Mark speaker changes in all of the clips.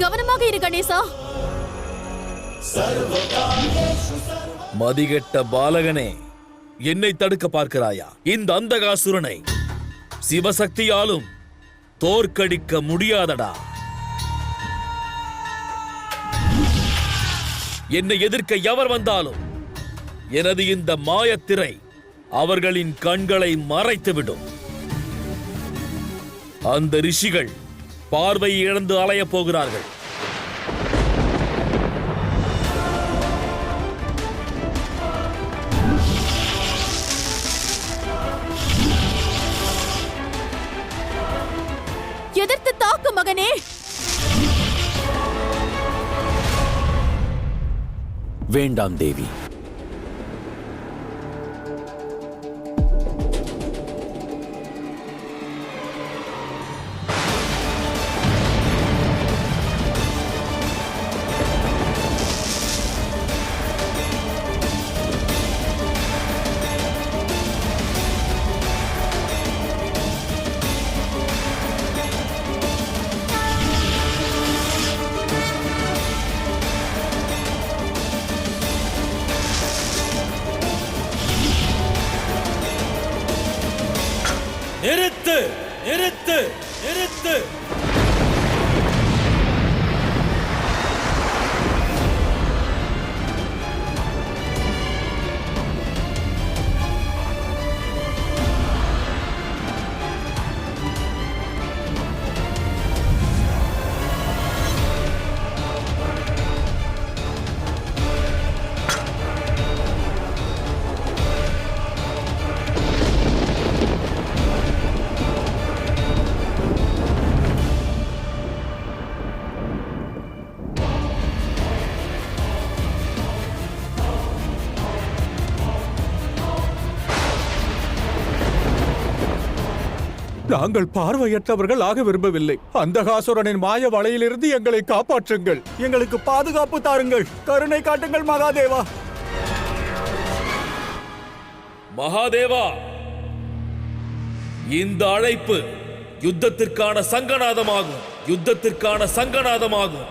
Speaker 1: கவனமாக இரு கணேசா.
Speaker 2: மதிகெட்ட பாலகனே, என்னை தடுக்க பார்க்கிறாயா? இந்த அந்தகாசுரனை சிவசக்தியாலும் தோற்கடிக்க முடியாதடா. என்னை எதிர்க்க எவர் வந்தாலும் எனது இந்த மாயத்திரை அவர்களின் கண்களை மறைத்துவிடும். அந்த ரிஷிகள் பார்வை இழந்து அலையப் போகிறார்கள்.
Speaker 1: எதிர்த்து தாக்கு மகனே.
Speaker 3: வேண்டாம் தேவி.
Speaker 2: நிறுத்து, நிறுத்து, நிறுத்து.
Speaker 4: நாங்கள் பார்வையற்றவர்கள் ஆக விரும்பவில்லை. அந்தகாசுரனின் மாய வலையிலிருந்து எங்களை காப்பாற்றுங்கள். எங்களுக்கு பாதுகாப்பு தாருங்கள். கருணை காட்டுங்கள் மகாதேவா.
Speaker 2: மகாதேவா, இந்த அழைப்பு யுத்தத்திற்கான சங்கநாதமாகும். யுத்தத்திற்கான சங்கநாதமாகும்.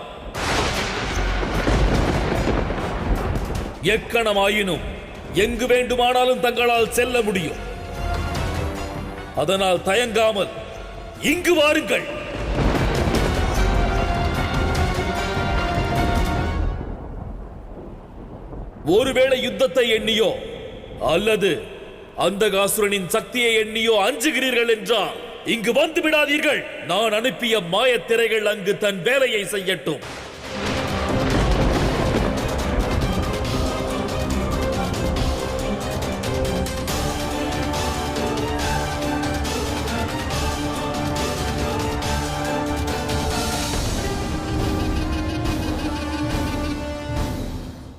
Speaker 2: எக்கணமாயினும் எங்கு வேண்டுமானாலும் தங்களால் செல்ல முடியும். அதனால் தயங்காமல் இங்கு வாருங்கள். ஒருவேளை யுத்தத்தை எண்ணியோ அல்லது அந்தகாசுரனின் சக்தியை எண்ணியோ அஞ்சுகிறீர்கள் என்றால் இங்கு வந்து விடாதீர்கள். நான் அனுப்பிய மாயத்திரைகள் அங்கு தன் வேலையை செய்யட்டும்.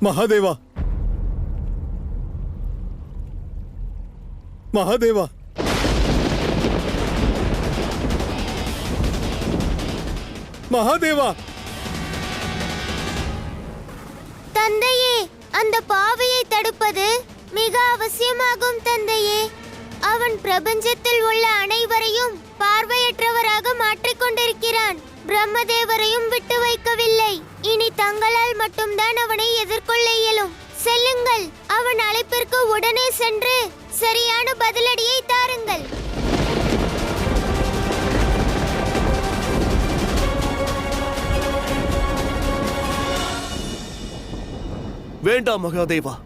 Speaker 4: மகாதேவா, மகாதேவா, மகாதேவா.
Speaker 5: தந்தையே, அந்த பாவியை தடுப்பது மிக அவசியமாகும் தந்தையே. அவன் பிரபஞ்சத்தில் உள்ள அனைவரையும் பார்வையற்றவராக மாற்றிக் கொண்டிருக்கிறான். பிரம்மதேவரையும் விட்டு வைக்கவில்லை. இனி தங்களால் மட்டும்தான் அவனை எதிர்கொள்ள இயலும். செல்லுங்கள், அவன் அழைப்பிற்கு உடனே சென்று சரியான பதிலடியை தாருங்கள்.
Speaker 6: வேண்டாம் மகாதேவா,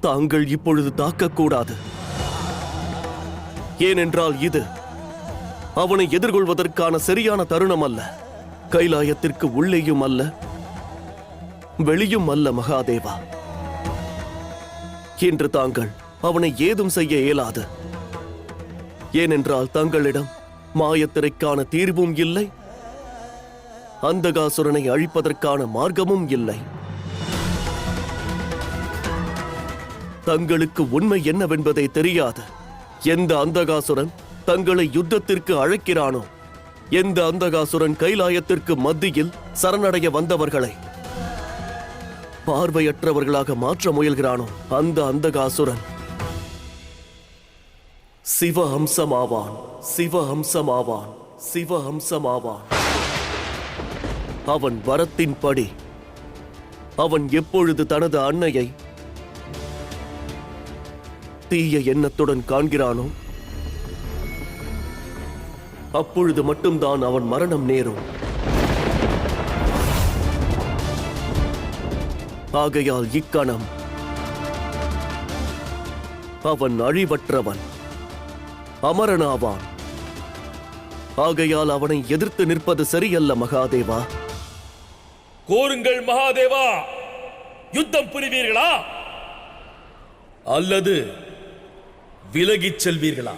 Speaker 6: தாங்கள் இப்பொழுது தாக்கக்கூடாது. ஏனென்றால் இது அவனை எதிர்கொள்வதற்கான சரியான தருணம் அல்ல. கைலாயத்திற்கு உள்ளேயும் அல்ல, வெளியும் அல்ல மகாதேவா. இன்று தாங்கள் அவனை ஏதும் செய்ய இயலாது. ஏனென்றால் தங்களிடம் மாயத்திரைக்கான தீர்வும் இல்லை, அந்தகாசுரனை அழிப்பதற்கான மார்க்கமும் இல்லை. தங்களுக்கு உண்மை என்னவென்பதை தெரியாது. எந்த அந்தகாசுரன் தங்களை யுத்தத்திற்கு அழைக்கிறானோ, எந்த அந்தகாசுரன் கைலாயத்திற்கு மத்தியில் சரணடைய வந்தவர்களை பார்வையற்றவர்களாக மாற்ற முயல்கிறானோ, அந்த அந்தகாசுரன் சிவ அம்சமாவான், சிவ அம்சமாவான், சிவ அம்சமாவான். அவன் வரத்தின்படி அவன் எப்பொழுது தனது அன்னையை தீய எண்ணத்துடன் காண்கிறானோ அப்பொழுது மட்டும்தான் அவன் மரணம் நேரும். ஆகையால் இக்கணம் அவன் அழிவற்றவன், அமரனாவான். ஆகையால் அவனை எதிர்த்து நிற்பது சரியல்ல மகாதேவா.
Speaker 2: கோருங்கள் மகாதேவா, யுத்தம் புரிவீர்களா அல்லது விலகிச் செல்வீர்களா?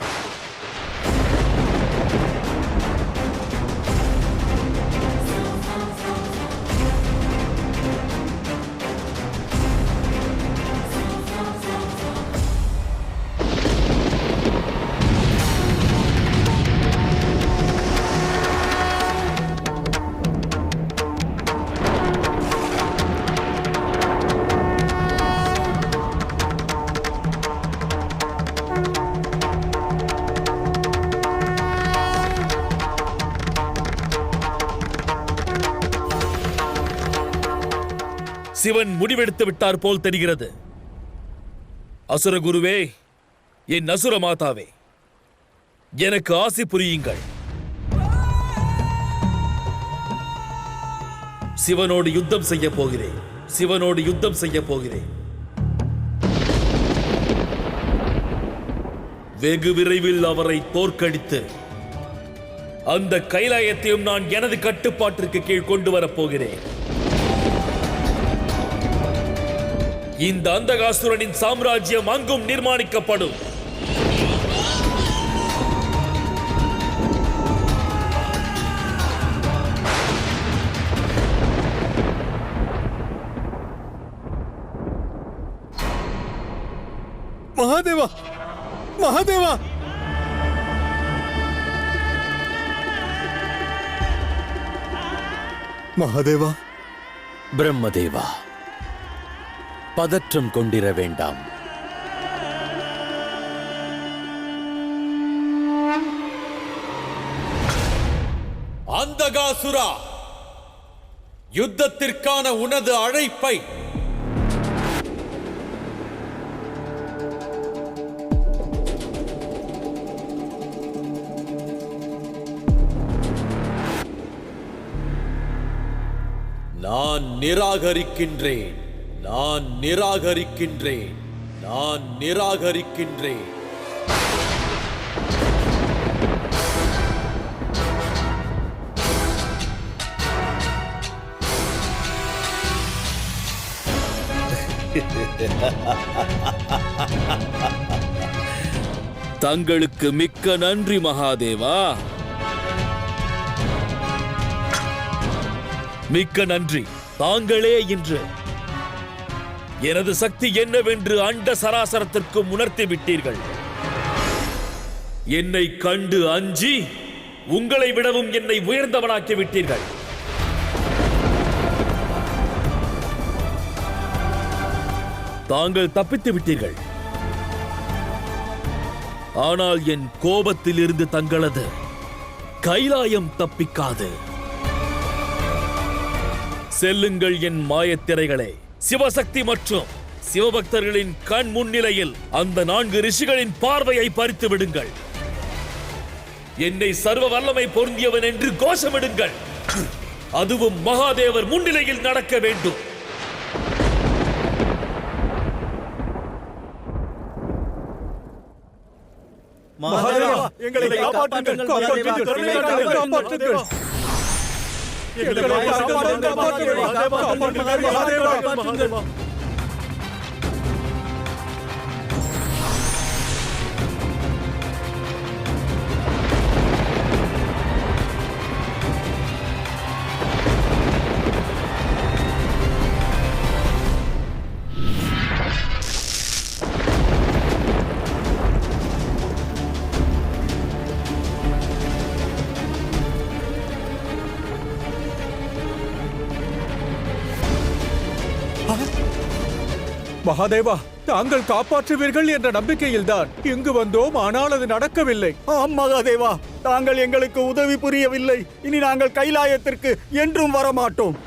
Speaker 2: சிவன் முடிவெடுத்து விட்டார் போல் தெரிகிறது. அசுர குருவே, என் அசுர மாதாவே, எனக்கு ஆசி புரியுங்கள். சிவனோடு யுத்தம் செய்ய போகிறேன், சிவனோடு யுத்தம் செய்ய போகிறேன். வெகு விரைவில் அவரை தோற்கடித்து அந்த கைலாயத்தையும் நான் எனது கட்டுப்பாட்டிற்கு கீழ் கொண்டு வரப் போகிறேன். இந்த அந்தகாசுரனின் சாம்ராஜ்யம் அங்கும் நிர்மாணிக்கப்படும்.
Speaker 4: மகாதேவா, மகாதேவா, மகாதேவா,
Speaker 3: பிரம்மதேவா, பதற்றம் கொண்டிர வேண்டாம்.
Speaker 7: அந்தகாசுரா, யுத்தத்திற்கான உனது அழைப்பை நான் நிராகரிக்கின்றேன். நான் நிராகரிக்கின்றேன். நான் நிராகரிக்கின்றேன்.
Speaker 2: தங்களுக்கு மிக்க நன்றி மகாதேவா, மிக்க நன்றி. தாங்களே இன்று எனது சக்தி என்னவென்று அண்ட சராசரத்திற்கு உணர்த்தி விட்டீர்கள். என்னை கண்டு அஞ்சி உங்களை விடவும் என்னை உயர்ந்தவனாக்கி விட்டீர்கள். தாங்கள் தப்பித்து விட்டீர்கள். ஆனால் என் கோபத்தில் இருந்து தங்களது கைலாயம் தப்பிக்காது. செல்லுங்கள் என் மாயத்திரைகளே. சிவசக்தி மற்றும் சிவபக்தர்களின் கண் முன்னிலையில் அந்த 4 ரிஷிகளின் பார்வையை பறித்து விடுங்கள். என்னை சர்வ வல்லமை பொருந்தியவன் என்று கோஷமிடுங்கள். அதுவும் மகாதேவர் முன்னிலையில் நடக்க வேண்டும்.
Speaker 4: மகாதேவா, எங்களை காப்பாற்றுங்கள், காப்பாற்றுங்கள், காப்பாற்றுங்கள். எங்களை காப்பாற்றுங்கள், மகாதேவா. மகாதேவா, தாங்கள் காப்பாற்றுவீர்கள் என்ற நம்பிக்கையில்தான் இங்கு வந்தோம். ஆனால் அது நடக்கவில்லை.
Speaker 8: ஆம் மகாதேவா, தாங்கள் எங்களுக்கு உதவி புரியவில்லை. இனி நாங்கள் கைலாயத்திற்கு என்றும் வரமாட்டோம்.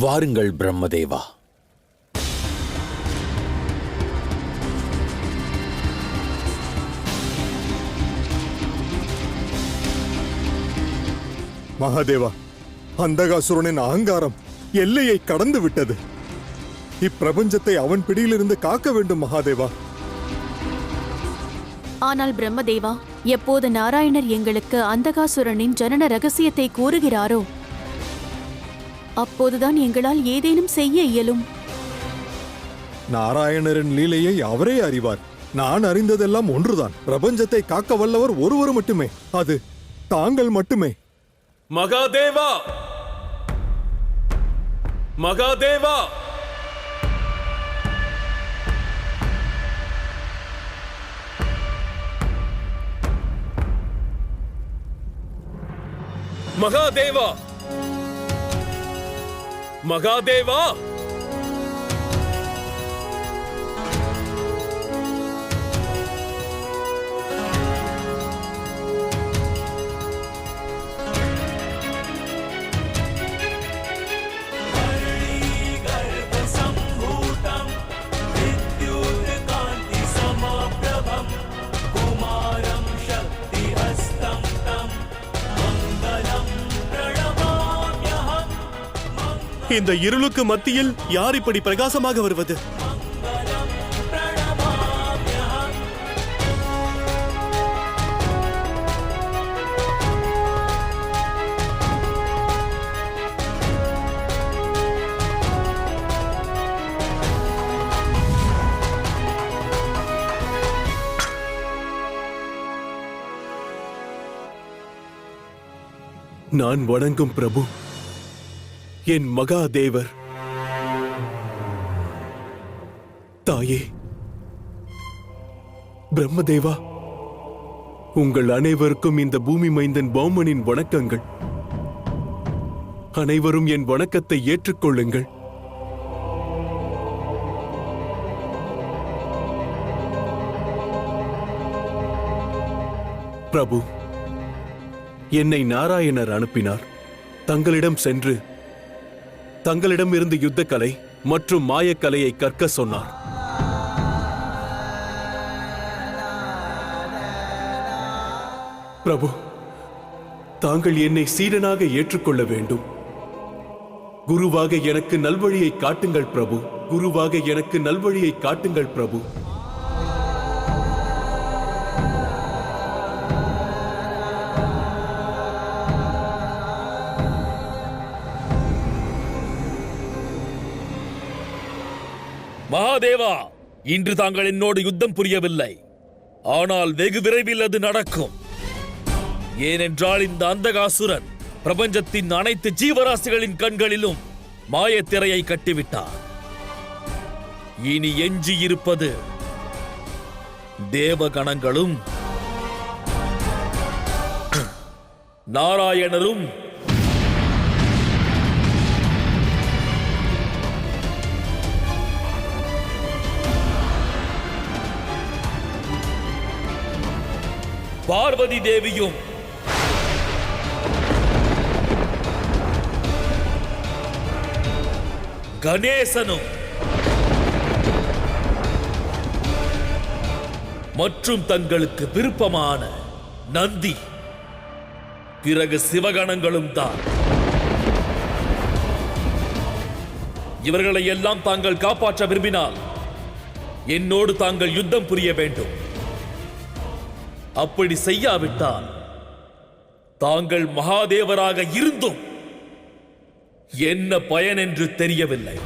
Speaker 3: வாருங்கள் பிரம்மதேவா.
Speaker 8: மகாதேவா, அந்தகாசுரனின் அகங்காரம் எல்லையை கடந்து விட்டது. இப்பிரபஞ்சத்தை அவன் பிடியிலிருந்து காக்க வேண்டும் மகாதேவா.
Speaker 1: ஆனால் பிரம்மதேவா, எப்போது நாராயணர் எங்களுக்கு அந்தகாசுரனின் ஜனன ரகசியத்தை கூறுகிறாரோ அப்போதுதான் எங்களால் ஏதேனும் செய்ய இயலும்.
Speaker 8: நாராயணரின் லீலையை அவரே அறிவார். நான் அறிந்ததெல்லாம் ஒன்றுதான். பிரபஞ்சத்தை காக்க வல்லவர் ஒருவர் மட்டுமே. அது தாங்கள் மட்டுமே.
Speaker 2: மகாதேவா, மகாதேவா, மகாதேவா, மகாதேவா,
Speaker 6: இந்த இருளுக்கு மத்தியில் யார் இப்படி பிரகாசமாக வருவது? நான் வணங்கும் பிரபு, என் மகாதேவர். தாயே பிரம்மதேவா, உங்கள் அனைவருக்கும் இந்த பூமி மைந்தன் பௌமனின் வணக்கங்கள். அனைவரும் என் வணக்கத்தை ஏற்றுக்கொள்ளுங்கள். பிரபு, என்னை நாராயணர் அனுப்பினார். தங்களிடம் சென்று தங்களிடம் இருந்து யுத்தக்கலை மற்றும் மாயக்கலையை கற்க சொன்னார். பிரபு, தாங்கள் என்னை சீடனாக ஏற்றுக்கொள்ள வேண்டும். குருவாக எனக்கு நல்வழியை காட்டுங்கள் பிரபு. குருவாக எனக்கு நல்வழியை காட்டுங்கள் பிரபு.
Speaker 2: மகாதேவா, இன்று தாங்கள் என்னோடு யுத்தம் புரியவில்லை. ஆனால் வெகு விரைவில் அது நடக்கும். ஏனென்றால் இந்த அந்தகாசுரன் பிரபஞ்சத்தின் அனைத்து ஜீவராசிகளின் கண்களிலும் மாயத்திரையை கட்டிவிட்டார். இனி எஞ்சி இருப்பது தேவகணங்களும் நாராயணரும் பார்வதி தேவியும் கணேசனும் மற்றும் தங்களுக்கு விருப்பமான நந்தி, பிறகு சிவகணங்களும் தான். இவர்களை எல்லாம் தாங்கள் காப்பாற்ற விரும்பினால் என்னோடு தாங்கள் யுத்தம் புரிய வேண்டும். அப்படி செய்யாவிட்டால் தாங்கள் மகாதேவராக இருந்தும் என்ன பயன் என்று தெரியவில்லை.